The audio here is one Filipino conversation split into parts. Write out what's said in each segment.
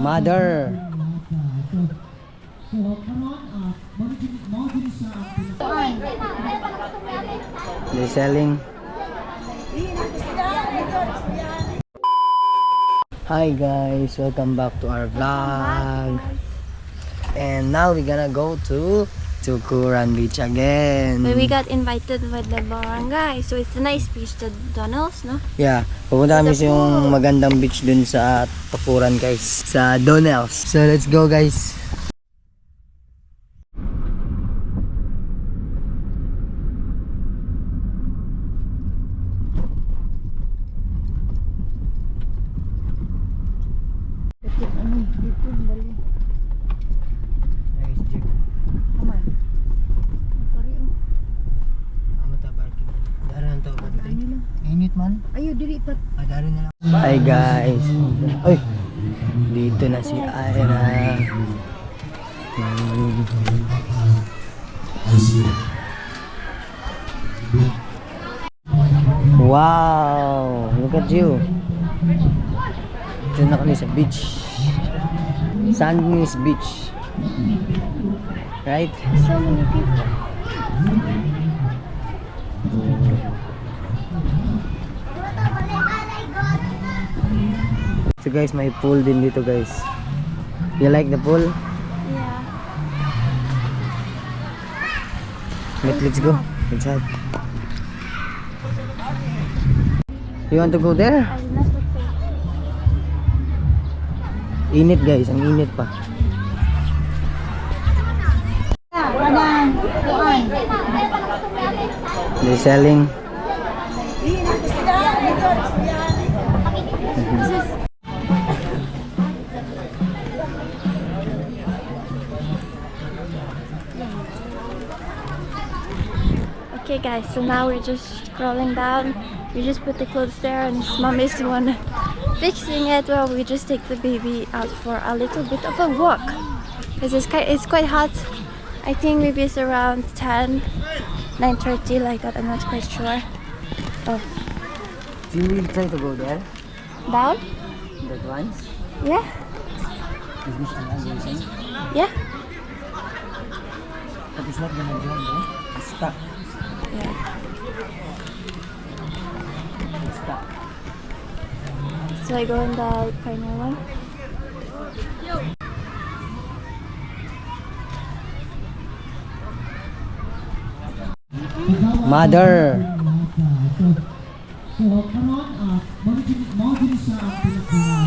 Mother. They're selling. Hi guys, welcome back to our vlog. And now we're gonna go to Tukuran Beach again. But we got invited by the barangay, so it's a nice beach, the Donalds, no? Yeah, pupunta kami sa yung magandang beach dun sa Tukuran guys, sa Donalds. So let's go guys. Init man. Ayo diri pat. Adaro na lang. Hi guys. Oy. Dito na si Ira. Wow, look at you. Dito na kami sa beach. Sandwich Beach. Right? So many people. So guys, may pool din dito guys. You like the pool? Yeah. Let's go. Let's head. You want to go there? I'm not okay. Init guys, ang init pa. They're selling. Okay guys, so now we're just scrolling down. We just put the clothes there and mom is the one fixing it while we just take the baby out for a little bit of a walk. Because it's quite hot. I think maybe it's around 10, 9:30 like that, I'm not quite sure. Oh. Do you really try to go there? Down? That one? Yeah? Is this an amazing? Yeah? But it's not gonna jump though. It's stuck. Yeah. It's stuck. So I go in the final one. Mother.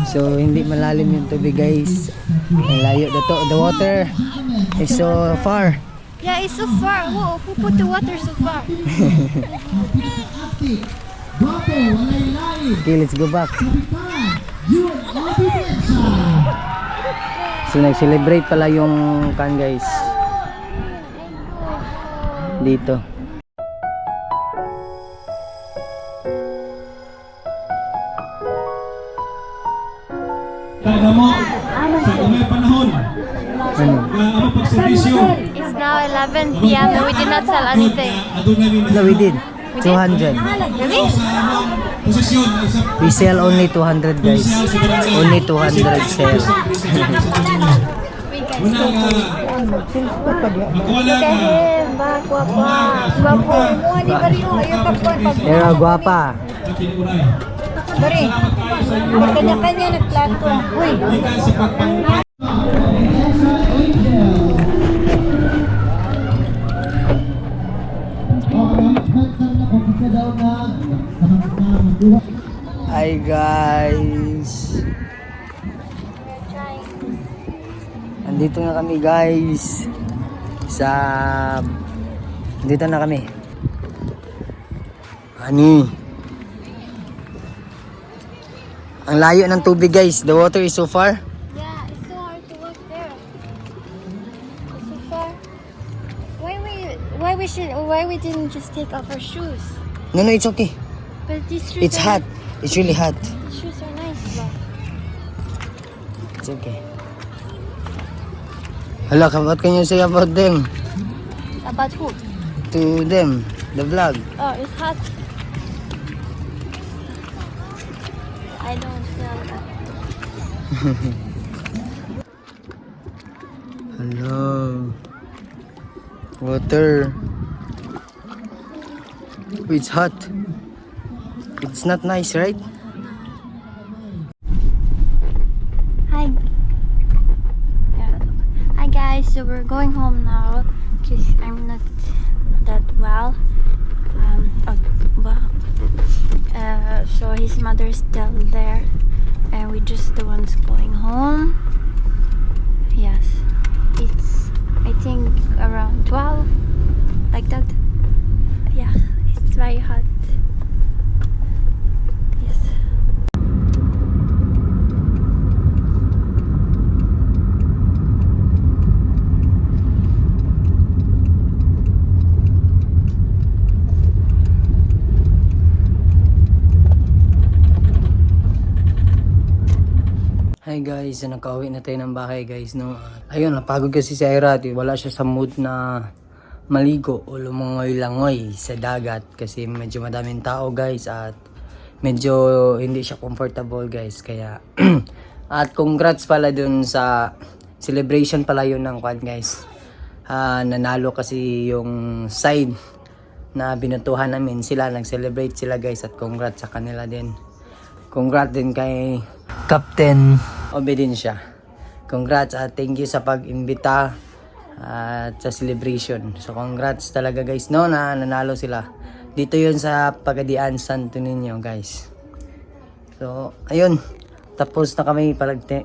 So hindi malalim yung tubig guys. Ang layo the water is so far. Yeah, it's so far. Whoa, who put the water so far? Okay, let's go back. So nag-celebrate pala yung kan guys. Dito. Kada mo sa kamay panahon Ano? ang pagserbisyo. It's now 11 p.m. and we did not sell anything. No, we did. 200. Really? Posisyon sa We sell only 200 guys. Only 200 sell. unang magkuha lang Pero guwapa. pinuray. Bari, kanya-kanya nagplato. Uy, Ikan sa pagpang Hi guys. Andito na kami guys. Dito na kami. Ani. Ang layo ng tubig guys. The water is so far. yeah, it's so hard to walk there. It's so far. Why we didn't just take off our shoes? No, it's okay. But these shoes It's are, hot. It's really hot. These shoes are nice, but It's okay. Hala, what can you say about them? about who? To them, the vlog. Oh, it's hot. I don't sell that. Hello. Water. Oh, it's hot. It's not nice, right? Hi. Hi guys, so we're going home now because I'm not that well. So his mother's still there and we just the ones going home. Yes, it's I think around 12 like that. Yeah, it's very hot. Yes. Hi guys, so nakauwi na tayo ng bahay guys, no. Ayun, napagod kasi si Ira, wala siya sa mood na maligo o lumangoy-langoy sa dagat kasi medyo madaming tao guys at medyo hindi siya comfortable guys, kaya at congrats pala dun sa celebration pala yun ng kwan guys. Nanalo kasi yung side na binutuhan namin, sila nag-celebrate sila guys at congrats sa kanila din. Congrats din kay Captain Obediencia. Congrats at thank you sa pag-imbita at sa celebration. So congrats talaga guys, no, na nanalo sila. Dito yun sa Pagadian, Santo Niño guys. So ayun, tapos na kami.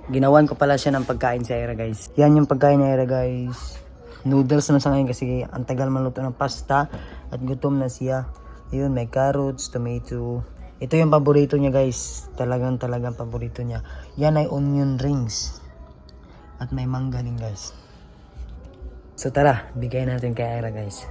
Ginawan ko pala siya ng pagkain sa Ira guys. Yan yung pagkain ni Ira guys. Noodles na sa ngayon kasi ang tagal maluto ng pasta at gutom na siya. Ayun, may carrots, tomato. Ito yung paborito niya guys. Talagang paborito niya. Yan ay onion rings. At may mangga din guys. So tara, bigay natin kay Ira guys.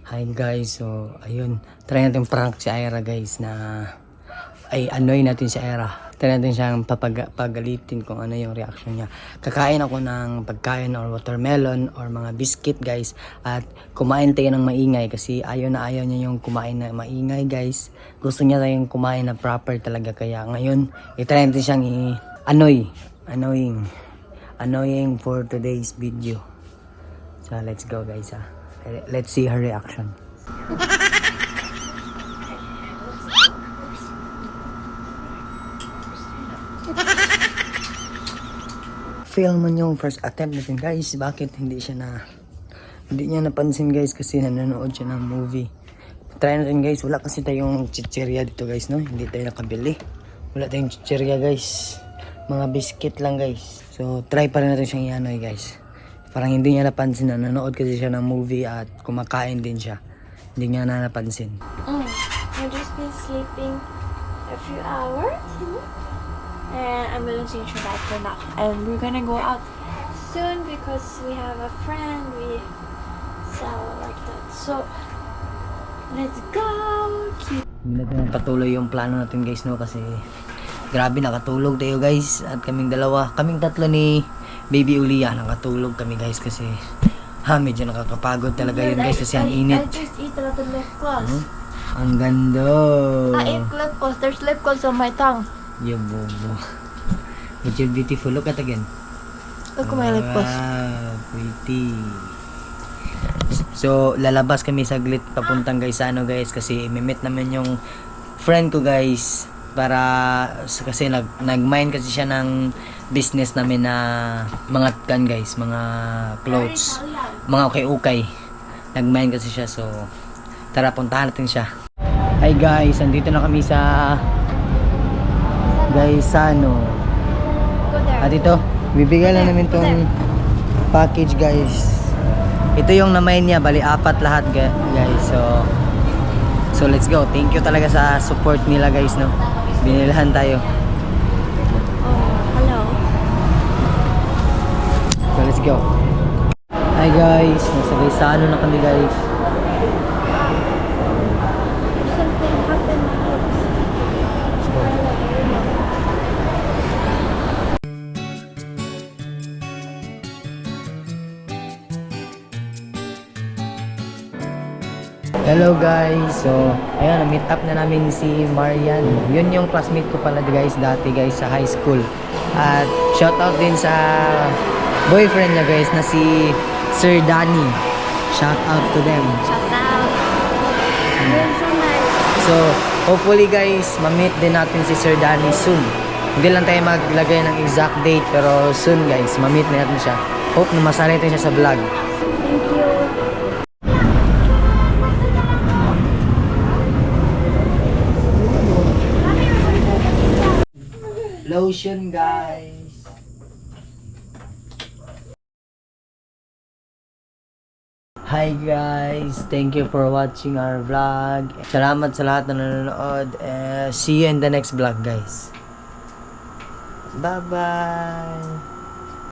Hi guys, so ayun. Try natin prank si Ira guys na ay annoy natin si Ira. Try natin siyang pagalitin kung ano yung reaction niya. Kakain ako ng pagkain or watermelon or mga biscuit guys. At kumain tayo ng maingay kasi ayaw niya yung kumain na maingay guys. Gusto niya tayong kumain na proper talaga. Kaya ngayon, itry natin siyang annoying for today's video. So let's go guys ha. Let's see her reaction. Fail man yung first attempt natin guys. Bakit hindi niya napansin guys kasi nanonood siya ng movie. Try natin guys. Wala kasi tayong chichirya dito guys, no. Hindi tayo nakabili. Wala tayong chichirya guys. Mga biscuit lang guys. So try pa rin natin siyang ianoy guys. Parang hindi niya napansin na nanonood kasi siya ng movie at kumakain din siya. Hindi niya na napansin. I've just been sleeping a few hours. And I'm gonna change her diaper now. And we're gonna go out soon because we have a friend we sell like that. So let's go! Hindi natin patuloy yung plano natin guys, no, kasi grabe nakatulog tayo guys. At kaming tatlo ni Baby Ulia nakatulog kami guys kasi medyo nakakapagod talaga yun guys kasi ang init. I just eat a lot of lip gloss. Ang ganda. I ate lip gloss. There's lip gloss on my tongue. Yo bobo. But you're beautiful. Look at again. Look at my lip gloss. Wow, pretty. So, lalabas kami saglit papuntang guys sa ano guys kasi imimit namin yung friend ko guys para kasi nag-mind kasi siya ng business namin na mga guys, mga clothes, mga ukay-ukay. Nag-mind kasi siya, so tara puntahan natin siya. Hi guys, andito na kami sa Gaisano. Go there. At ito, bibigyan lang namin tong package guys. Ito yung namay niya, bali 4 lahat guys. So let's go. Thank you talaga sa support nila guys, no. Binilahan tayo. Oh, hello. So let's go. Hi guys, nasa Gaisano na kami guys. Something happened. Let's go. Hello guys, so ayun, na-meet up na namin si Marian. Yun yung classmate ko pala guys dati guys sa high school. At shout out din sa boyfriend niya guys na si Sir Danny. Shout out to them. Shout out. You're so nice. So hopefully guys, ma-meet din natin si Sir Danny soon. Hindi lang tayo maglagay ng exact date pero soon guys, ma-meet na natin siya. Hope na masali tayo siya sa vlog. Thank you. Lotion guys. Hi guys, thank you for watching our vlog. Salamat sa lahat na nanonood. See you in the next vlog guys. Bye bye.